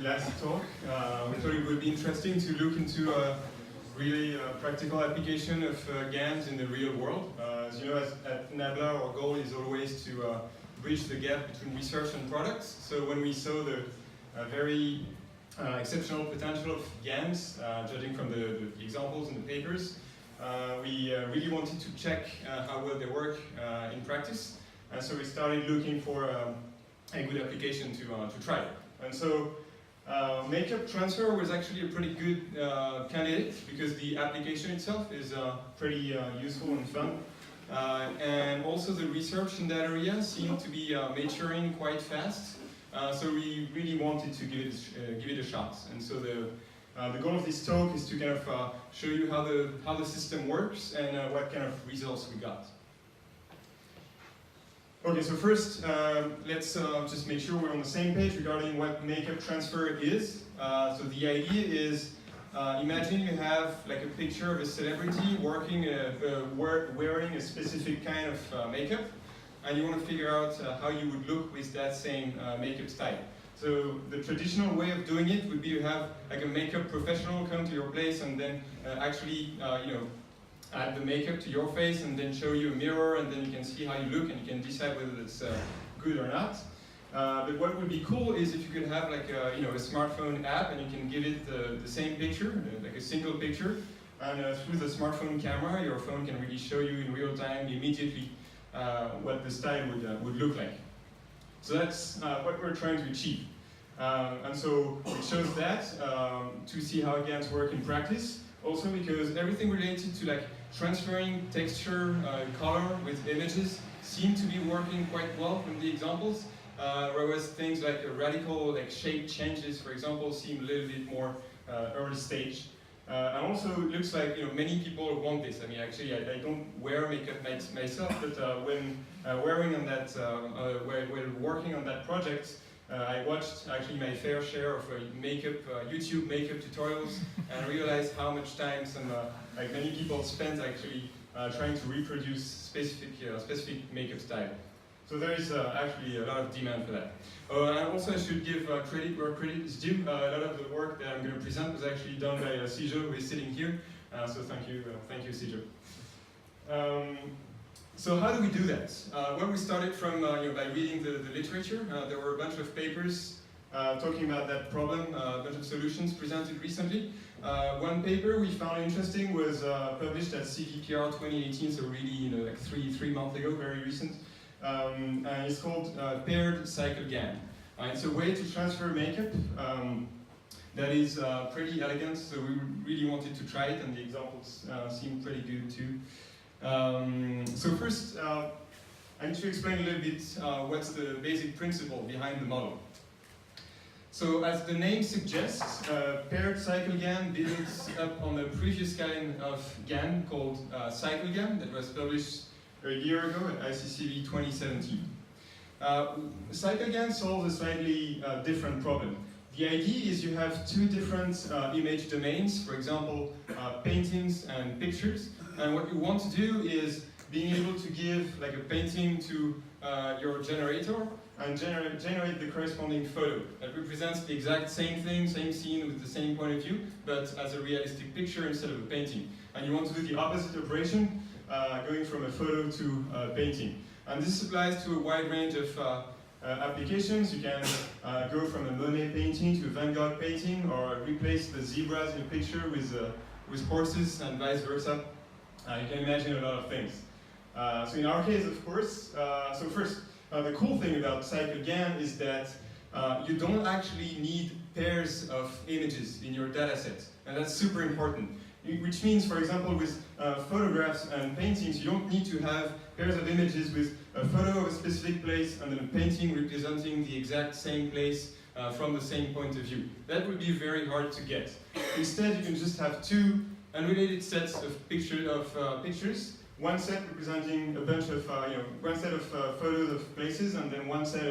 last talk. We thought it would be interesting to look into a really practical application of GANs in the real world. As you know, at NABLA, our goal is always to bridge the gap between research and products. So when we saw the very exceptional potential of GANs, judging from the examples in the papers, we really wanted to check how well they work in practice. And so we started looking for a good application to try. And so makeup transfer was actually a pretty good candidate because the application itself is pretty useful and fun. And also the research in that area seemed to be maturing quite fast. So we really wanted to give it a shot. And so the goal of this talk is to kind of show you how the system works and what kind of results we got. Okay, so first, let's just make sure we're on the same page regarding what makeup transfer is. So the idea is, imagine you have like a picture of a celebrity wearing a specific kind of makeup, and you want to figure out how you would look with that same makeup style. So the traditional way of doing it would be to have like a makeup professional come to your place and then actually, add the makeup to your face and then show you a mirror, and then you can see how you look and you can decide whether it's good or not. But what would be cool is if you could have like a smartphone app and you can give it the same picture, like a single picture, and through the smartphone camera, your phone can really show you in real time immediately what the style would look like. So that's what we're trying to achieve. And so we chose that to see how GANs work in practice. Also because everything related to like transferring texture, color with images seem to be working quite well from the examples, whereas things like radical shape changes, for example, seem a little bit more early stage. And also it looks like many people want this. I mean, actually, I don't wear makeup myself, but when working on that project, I watched actually my fair share of YouTube makeup tutorials, and I realized how much time many people spend actually trying to reproduce specific makeup style. So there is actually a lot of demand for that. And also I should give credit where credit is due. A lot of the work that I'm going to present was actually done by Sijo, who is sitting here. So thank you, Sijo. So how do we do that? Well, we started from by reading the literature. There were a bunch of papers talking about that problem, a bunch of solutions presented recently. One paper we found interesting was published at CVPR 2018, so really like three months ago, very recent. And it's called paired cycle GAN. It's a way to transfer makeup that is pretty elegant, so we really wanted to try it, and the examples seem pretty good too. So first, I need to explain a little bit what's the basic principle behind the model. So as the name suggests, paired cycle GAN builds up on a previous kind of GAN called cycle GAN that was published a year ago at ICCV 2017. Cycle GAN solves a slightly different problem. The idea is you have two different image domains, for example, paintings and pictures. And what you want to do is being able to give like a painting to your generator and generate the corresponding photo that represents the exact same thing, same scene with the same point of view, but as a realistic picture instead of a painting. And you want to do the opposite operation, going from a photo to a painting. And this applies to a wide range of applications. You can go from a Monet painting to a Van Gogh painting, or replace the zebras in a picture with horses, and vice versa. You can imagine a lot of things. So in our case, of course, so first, the cool thing about cycle GAN is that you don't actually need pairs of images in your data set, and that's super important. Which means, for example, with photographs and paintings, you don't need to have pairs of images with a photo of a specific place and then a painting representing the exact same place from the same point of view. That would be very hard to get. Instead, you can just have two unrelated sets of pictures, one set representing a bunch of, one set of photos of places, and then one set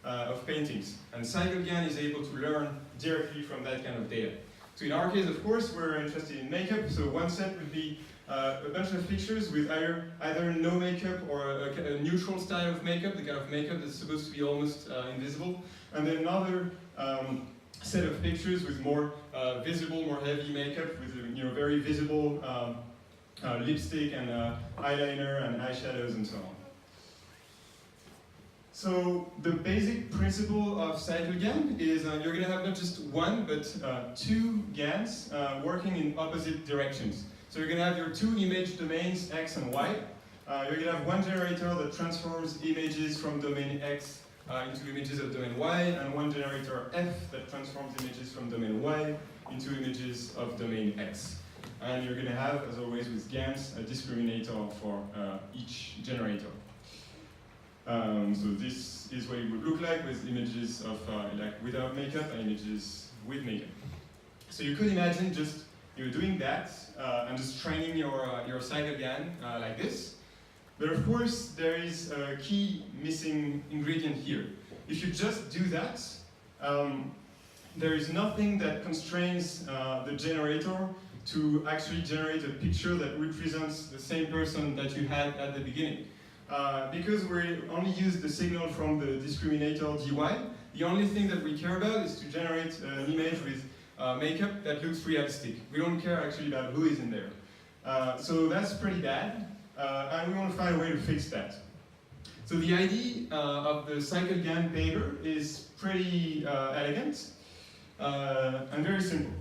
of paintings. And cycle GAN is able to learn directly from that kind of data. So in our case, of course, we're interested in makeup, so one set would be a bunch of pictures with either no makeup or a neutral style of makeup, the kind of makeup that's supposed to be almost invisible, and then another set of pictures with more visible, more heavy makeup, with very visible lipstick and eyeliner and eyeshadows and so on. So the basic principle of cycle GAN is you're going to have not just one, but two GANs working in opposite directions. So you're going to have your two image domains, X and Y. You're going to have one generator that transforms images from domain X into images of domain Y, and one generator F that transforms images from domain Y into images of domain X. And you're going to have, as always with GANs, a discriminator for each generator. So this is what it would look like with images of like without makeup and images with makeup. So you could imagine just doing that and just training your cycle GAN like this. But of course, there is a key missing ingredient here. If you just do that, there is nothing that constrains the generator to actually generate a picture that represents the same person that you had at the beginning. Because we only use the signal from the discriminator dy, the only thing that we care about is to generate an image with makeup that looks realistic. We don't care actually about who is in there. So that's pretty bad, and we want to find a way to fix that. So the idea of the cycle GAN paper is pretty elegant and very simple.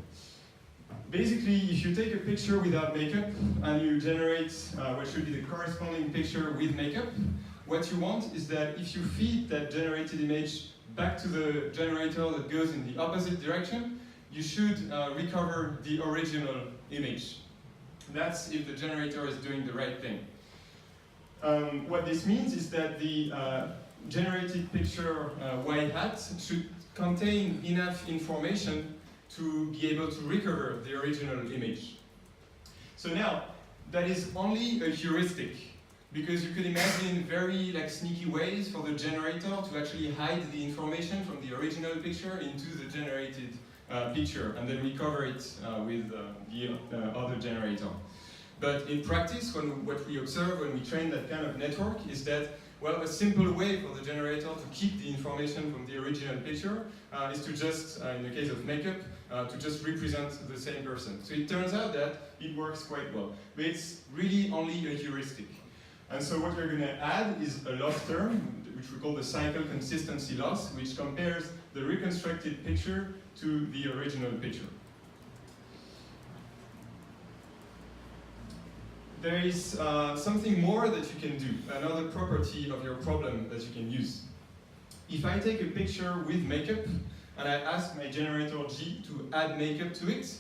Basically, if you take a picture without makeup and you generate what should be the corresponding picture with makeup, what you want is that if you feed that generated image back to the generator that goes in the opposite direction, you should recover the original image. That's if the generator is doing the right thing. What this means is that the generated picture y hat should contain enough information to be able to recover the original image. So now, that is only a heuristic, because you could imagine very sneaky ways for the generator to actually hide the information from the original picture into the generated picture, and then recover it with the other generator. But in practice, what we observe when we train that kind of network is that, well, a simple way for the generator to keep the information from the original picture is to just, in the case of makeup, to just represent the same person. So it turns out that it works quite well, but it's really only a heuristic. And so what we're going to add is a loss term, which we call the cycle consistency loss, which compares the reconstructed picture to the original picture. There is something more that you can do, another property of your problem that you can use. If I take a picture with makeup, and I ask my generator G to add makeup to it,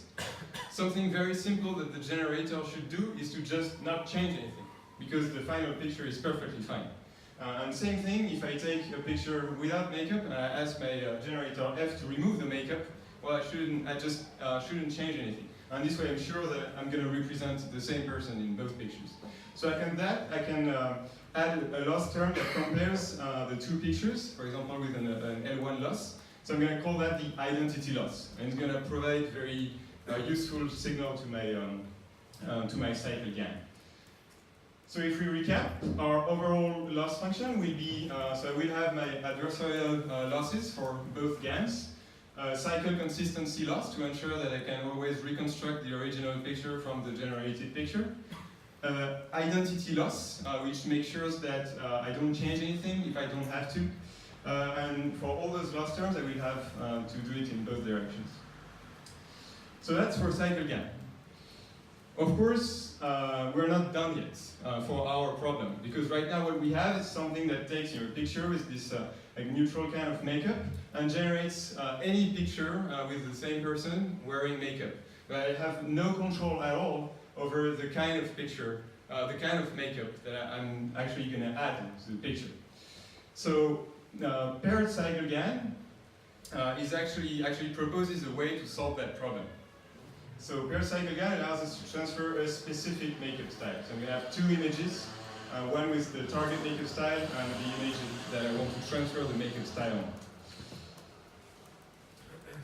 something very simple that the generator should do is to just not change anything, because the final picture is perfectly fine. And same thing, if I take a picture without makeup and I ask my generator F to remove the makeup, well, I just shouldn't change anything. And this way I'm sure that I'm going to represent the same person in both pictures. So I can add a loss term that compares the two pictures, for example with an L1 loss. So I'm going to call that the identity loss. And it's going to provide very useful signal to my cycle GAN. So if we recap, our overall loss function will be, so I will have my adversarial losses for both GANs, cycle consistency loss to ensure that I can always reconstruct the original picture from the generated picture, identity loss, which makes sure that I don't change anything if I don't have to, and for all those loss terms I will have to do it in both directions. So that's for cycle GAN. Of course, we're not done yet for our problem, because right now what we have is something that takes your picture with this neutral kind of makeup and generates any picture with the same person wearing makeup. But I have no control at all over the kind of picture, the kind of makeup that I'm actually going to add to the picture. So paired cycle GAN is actually proposes a way to solve that problem. So paired cycle GAN allows us to transfer a specific makeup style. So I'm going to have two images, one with the target makeup style and the image that I want to transfer the makeup style on.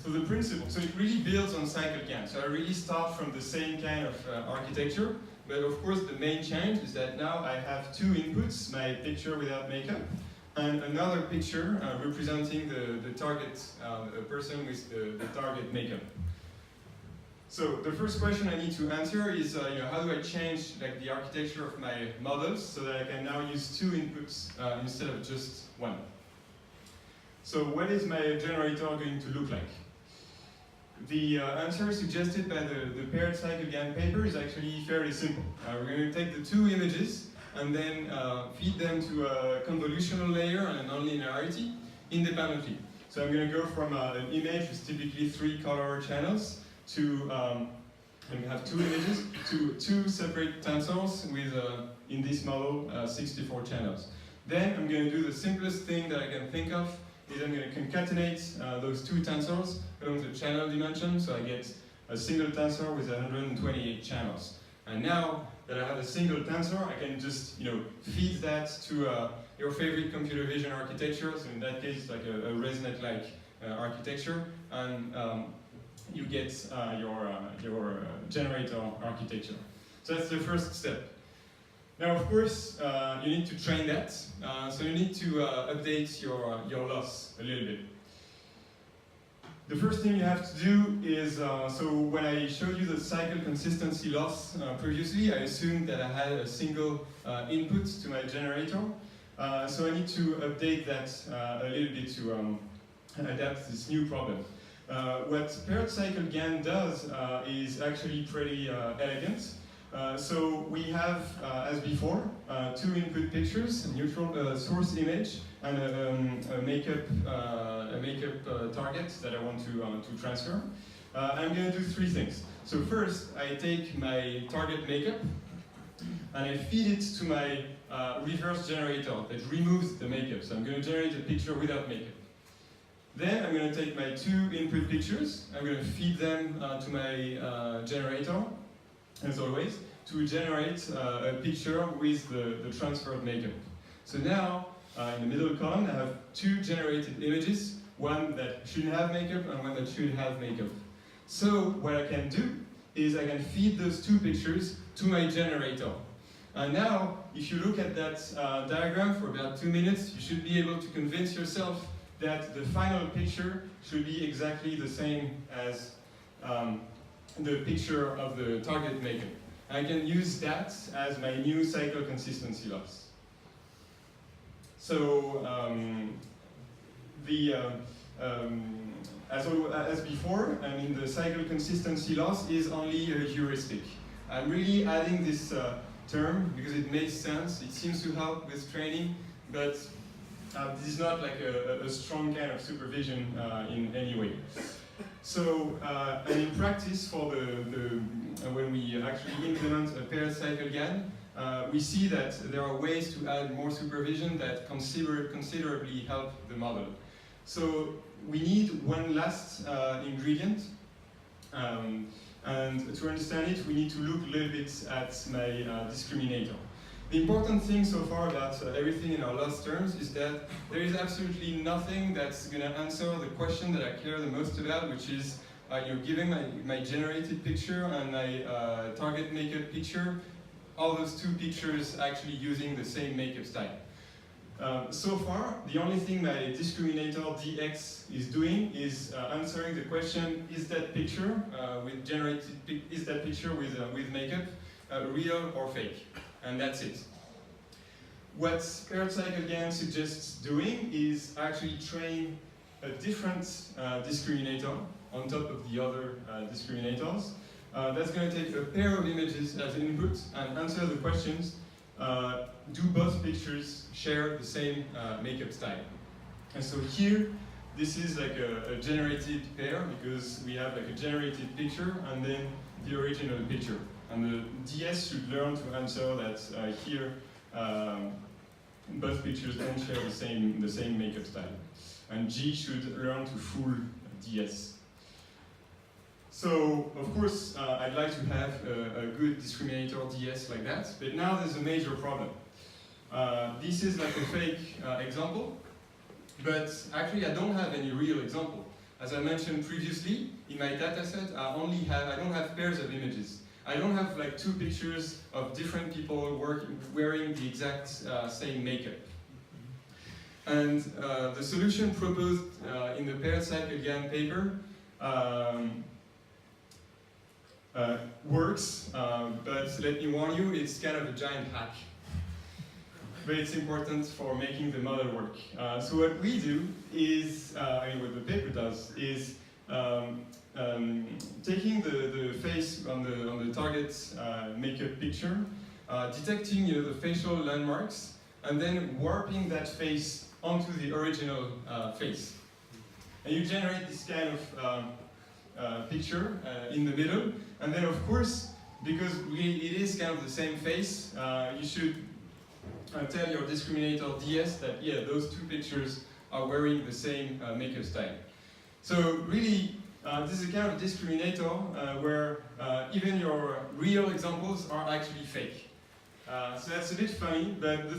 So the principle, so it really builds on cycle GAN. So I really start from the same kind of architecture, but of course the main change is that now I have two inputs, my picture without makeup and another picture representing the target, the person with the target makeup. So the first question I need to answer is, how do I change like the architecture of my models so that I can now use 2 inputs instead of just 1? So what is my generator going to look like? The answer suggested by the paired cycle GAN paper is actually fairly simple. We're going to take the 2 images and then feed them to a convolutional layer and a nonlinearity independently. So I'm going to go from an image with typically 3 color channels to, I'm going to have 2 images, to 2 separate tensors with, in this model, 64 channels. Then I'm going to do the simplest thing that I can think of, is I'm going to concatenate those 2 tensors along the channel dimension, so I get a single tensor with 128 channels. And now that I have a single tensor, I can just feed that to your favorite computer vision architecture, so in that case like a ResNet-like architecture, and you get your generator architecture. So that's the first step. Now, of course, you need to train that, so you need to update your loss a little bit. The first thing you have to do is, so when I showed you the cycle consistency loss previously, I assumed that I had a single input to my generator. So I need to update that a little bit to adapt to this new problem. What paired cycle GAN does is actually pretty elegant. So we have, as before, 2 input pictures, a neutral source image, and a makeup target that I want to transfer. I'm going to do 3 things. So first, I take my target makeup, and I feed it to my reverse generator that removes the makeup. So I'm going to generate a picture without makeup. Then I'm going to take my 2 input pictures, I'm going to feed them to my generator, as always, to generate a picture with the transferred makeup. So now, in the middle column, I have 2 generated images, one that shouldn't have makeup and one that should have makeup. So what I can do is I can feed those 2 pictures to my generator. And now, if you look at that diagram for about 2 minutes, you should be able to convince yourself that the final picture should be exactly the same as the picture of the target makeup. I can use that as my new cycle consistency loss. So as before, I mean, the cycle consistency loss is only a heuristic. I'm really adding this term because it makes sense. It seems to help with training, but this is not like a strong kind of supervision in any way. So, and in practice, for when we actually implement a paired cycle GAN, we see that there are ways to add more supervision that considerably help the model. So we need one last ingredient, and to understand it, we need to look a little bit at my discriminator. The important thing so far about everything in our loss terms is that there is absolutely nothing that's going to answer the question that I care the most about, which is given my generated picture and my target makeup picture, all those 2 pictures actually using the same makeup style. So far, the only thing my discriminator dx is doing is answering the question: is that picture with makeup real or fake? And that's it. What paired cycle GAN suggests doing is actually train a different discriminator on top of the other discriminators. That's going to take a pair of images as input and answer the questions: do both pictures share the same makeup style? And so here, this is like a generated pair because we have like a generated picture and then the original picture. And the DS should learn to answer that here both pictures don't share the same makeup style. And G should learn to fool DS. So, of course, I'd like to have a good discriminator DS like that, but now there's a major problem. This is like a fake example, but actually I don't have any real example. As I mentioned previously, in my dataset, I don't have pairs of images. I don't have like 2 pictures of different people wearing the exact same makeup. And the solution proposed in the paired cycle GAN paper works, but let me warn you, it's kind of a giant hack. But it's important for making the model work. So what we do is, what the paper does, is taking the face on the target makeup picture, detecting the facial landmarks, and then warping that face onto the original face. And you generate this kind of picture in the middle, and then of course, because it is kind of the same face, you should tell your discriminator DS that, yeah, those two pictures are wearing the same makeup style. So really, this is a kind of discriminator where even your real examples are actually fake. So that's a bit funny, but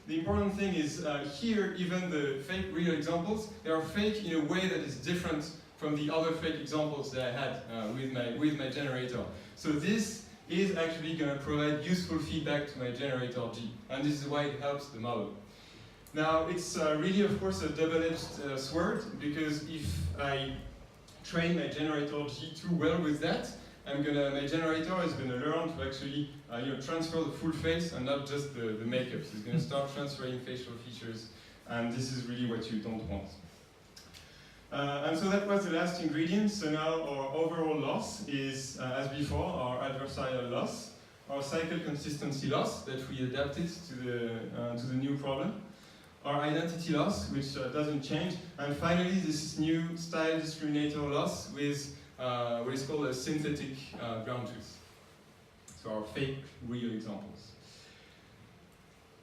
the important thing is here, even the fake real examples, they are fake in a way that is different from the other fake examples that I had with my generator. So this is actually going to provide useful feedback to my generator G, and this is why it helps the model. Now, it's really, of course, a double-edged sword, because if I train my generator G too well with that, my generator is going to learn to actually transfer the full face and not just the makeup. So it's going to start transferring facial features, and this is really what you don't want. And so that was the last ingredient. So now our overall loss is, as before, our adversarial loss, our cycle consistency loss that we adapted to the new problem, our identity loss, which doesn't change, and finally this new style discriminator loss with what is called a synthetic ground truth. So our fake real examples.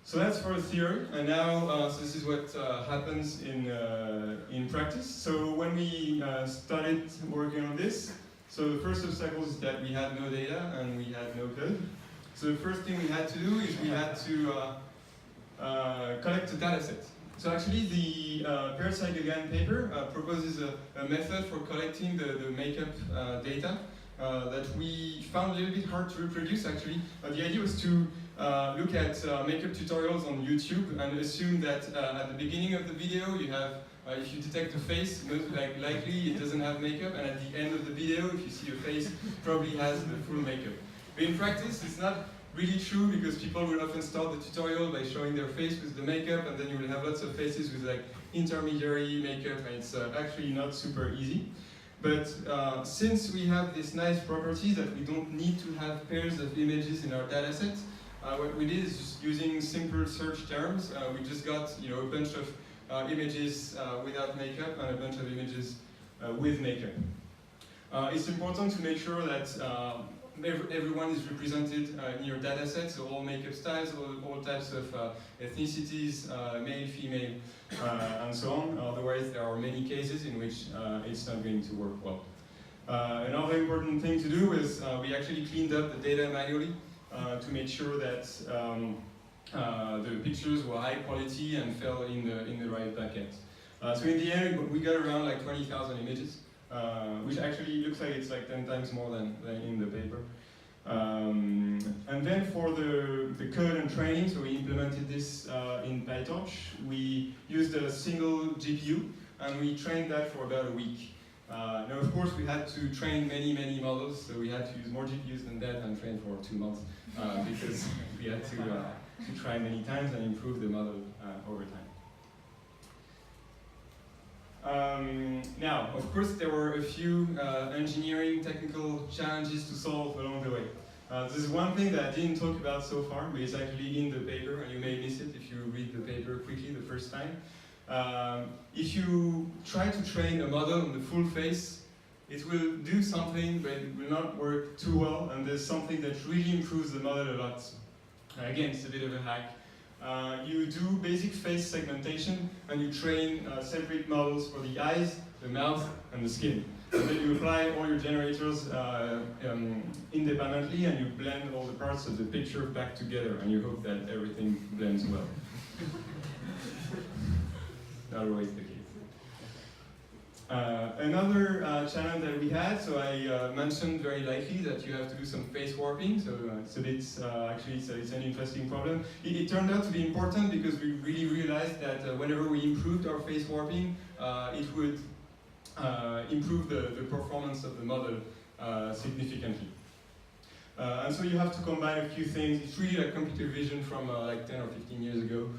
So that's for theory, and now so this is what happens in practice. So when we started working on this, so the first obstacle is that we had no data and we had no code. So the first thing we had to do is we had to collect a data set. So actually the paired cycle GAN paper proposes a method for collecting the makeup data that we found a little bit hard to reproduce actually. The idea was to look at makeup tutorials on YouTube and assume that at the beginning of the video you have, if you detect a face, most likely it doesn't have makeup, and at the end of the video, if you see a face, it probably has the full makeup. But in practice, it's not really true, because people will often start the tutorial by showing their face with the makeup, and then you will have lots of faces with intermediary makeup, and it's actually not super easy. But since we have this nice property that we don't need to have pairs of images in our dataset, what we did is just using simple search terms. We just got a bunch of images without makeup and a bunch of images with makeup. It's important to make sure that everyone is represented in your dataset, so all makeup styles, all types of ethnicities, male, female, and so on. Otherwise, there are many cases in which it's not going to work well. Another important thing to do is we actually cleaned up the data manually to make sure that the pictures were high quality and fell in the right bucket. So in the end, we got around 20,000 images. Which actually looks like it's 10 times more than in the paper. And then for the code and training, so we implemented this in PyTorch. We used a single GPU, and we trained that for about a week. Now, of course, we had to train many models, so we had to use more GPUs than that and train for 2 months, because we had to try many times and improve the model over time. Now, of course, there were a few engineering technical challenges to solve along the way. This is one thing that I didn't talk about so far, but it's actually in the paper, and you may miss it if you read the paper quickly the first time. If you try to train a model on the full face, it will do something, but it will not work too well, and there's something that really improves the model a lot. Again, it's a bit of a hack. You do basic face segmentation, and you train separate models for the eyes, the mouth, and the skin. And then you apply all your generators independently, and you blend all the parts of the picture back together, and you hope that everything blends well. Not always the case. Another challenge that we had, so I mentioned very lightly that you have to do some face warping, so it's a bit, actually it's an interesting problem. It turned out to be important because we really realized that whenever we improved our face warping, it would improve the performance of the model significantly. And so you have to combine a few things. It's really like computer vision from like 10 or 15 years ago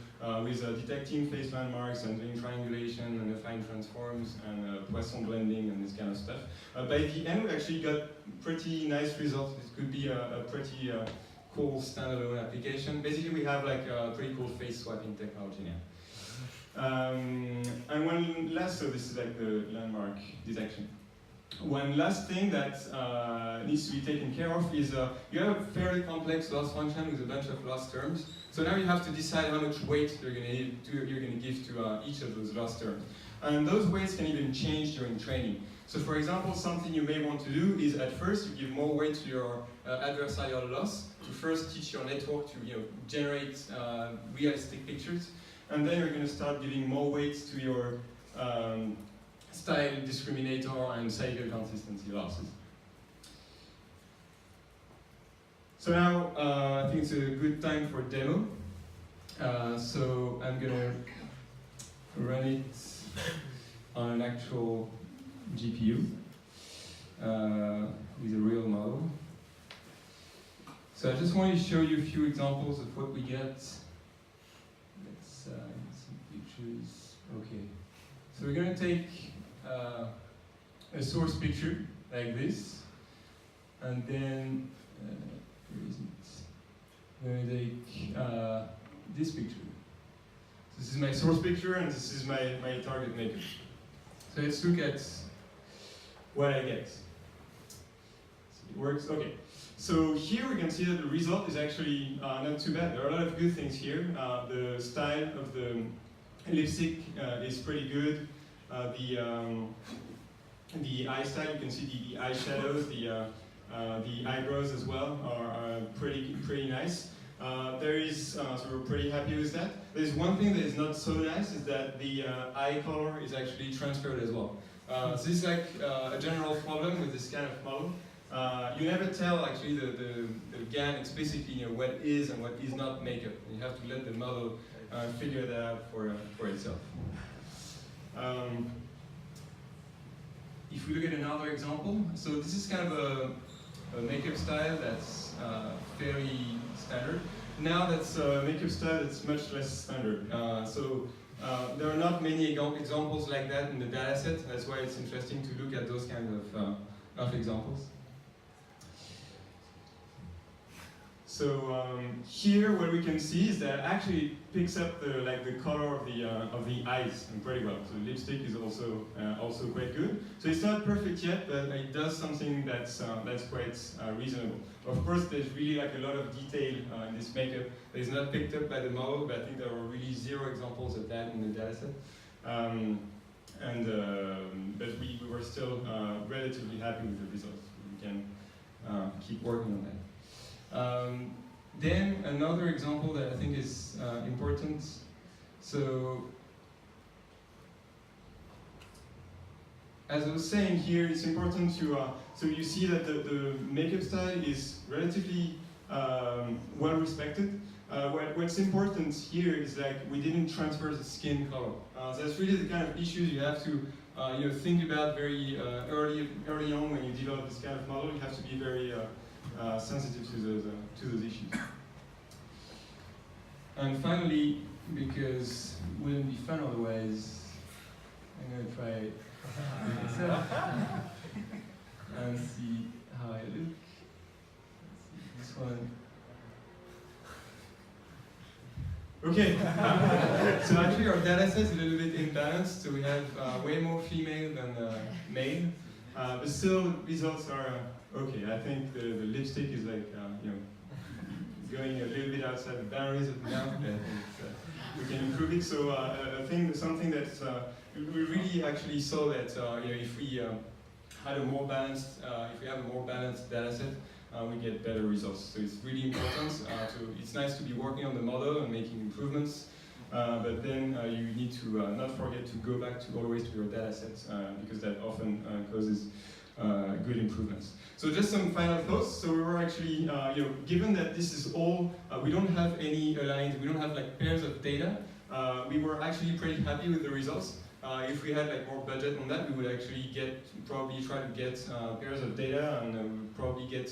with detecting face landmarks and doing triangulation and affine transforms and Poisson blending and this kind of stuff. By the end, we actually got pretty nice results. This could be a pretty cool standalone application. Basically, we have like a pretty cool face swapping technology now. And one last, so this is like the landmark detection. One last thing that needs to be taken care of is you have a fairly complex loss function with a bunch of loss terms. So now you have to decide how much weight you're going to give to each of those loss terms. And those weights can even change during training. So for example, something you may want to do is at first you give more weight to your adversarial loss to first teach your network to generate realistic pictures. And then you're going to start giving more weight to your style discriminator and cycle consistency losses. So now I think it's a good time for demo. So I'm gonna run it on an actual GPU with a real model. So I just want to show you a few examples of what we get. Let's see pictures. Okay. So we're gonna take a source picture like this, and then where is it? We're going to take this picture. This is my source picture, and this is my target maker. So let's look at what I get. So it works. Okay. So here we can see that the result is actually not too bad. There are a lot of good things here. The style of the lipstick is pretty good. The eye style, you can see the eye shadows, the eyebrows as well are pretty nice. So we're pretty happy with that. There's one thing that is not so nice, is that the eye color is actually transferred as well. So this is like a general problem with this kind of model. You never tell actually the GAN explicitly what is and what is not makeup. You have to let the model figure that out for itself. If we look at another example, so this is kind of a makeup style that's fairly standard. Now that's a makeup style that's much less standard. There are not many examples like that in the dataset. That's why it's interesting to look at those kind of examples. So here, what we can see is that actually it picks up the color of the eyes pretty well. So the lipstick is also quite good. So it's not perfect yet, but it does something that's quite reasonable. Of course, there's really like a lot of detail in this makeup that is not picked up by the model, but I think there are really 0 examples of that in the dataset. But we were still relatively happy with the results. We can keep working on that. Then another example that I think is important. So, as I was saying here, it's important to, so you see that the makeup style is relatively well respected. What's important here is like we didn't transfer the skin color. So that's really the kind of issues you have to think about very early on when you develop this kind of model. You have to be very sensitive to those issues. And finally, because it wouldn't be fun otherwise, I'm going to try it myself and see how I look. Let's see this one. Okay, so actually our data set is a little bit imbalanced, so we have way more female than male, but still results are okay. I think the lipstick is like, going a little bit outside the boundaries of the now, but we can improve it. So I think something that we really actually saw that if we had a more balanced, if we have a more balanced data set, we get better results. So it's really important. It's nice to be working on the model and making improvements, but then you need to not forget to go back to always to your data sets because that often causes good improvements. So just some final thoughts. So we were actually, given that this is all, we don't have any aligned, we don't have like pairs of data, we were actually pretty happy with the results. If we had like more budget on that, we would actually probably try to get pairs of data, and we would probably get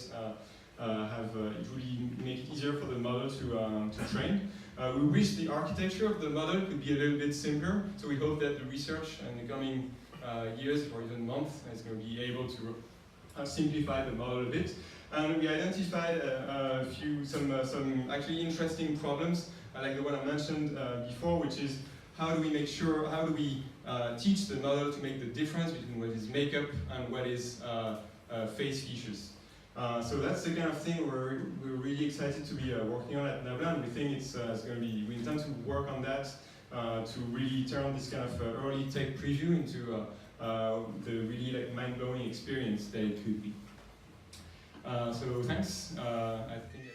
it really make it easier for the model to train. We wish the architecture of the model could be a little bit simpler, so we hope that the research in the coming years or even months is going to be able to simplify the model a bit. And we identified some actually interesting problems, like the one I mentioned before, which is how do we teach the model to make the difference between what is makeup and what is face features. So that's the kind of thing we're really excited to be working on at Nabla, and we think it's going to be, we intend to work on that to really turn this kind of early tech preview into the really like mind-blowing experience that it could be. So thanks. I think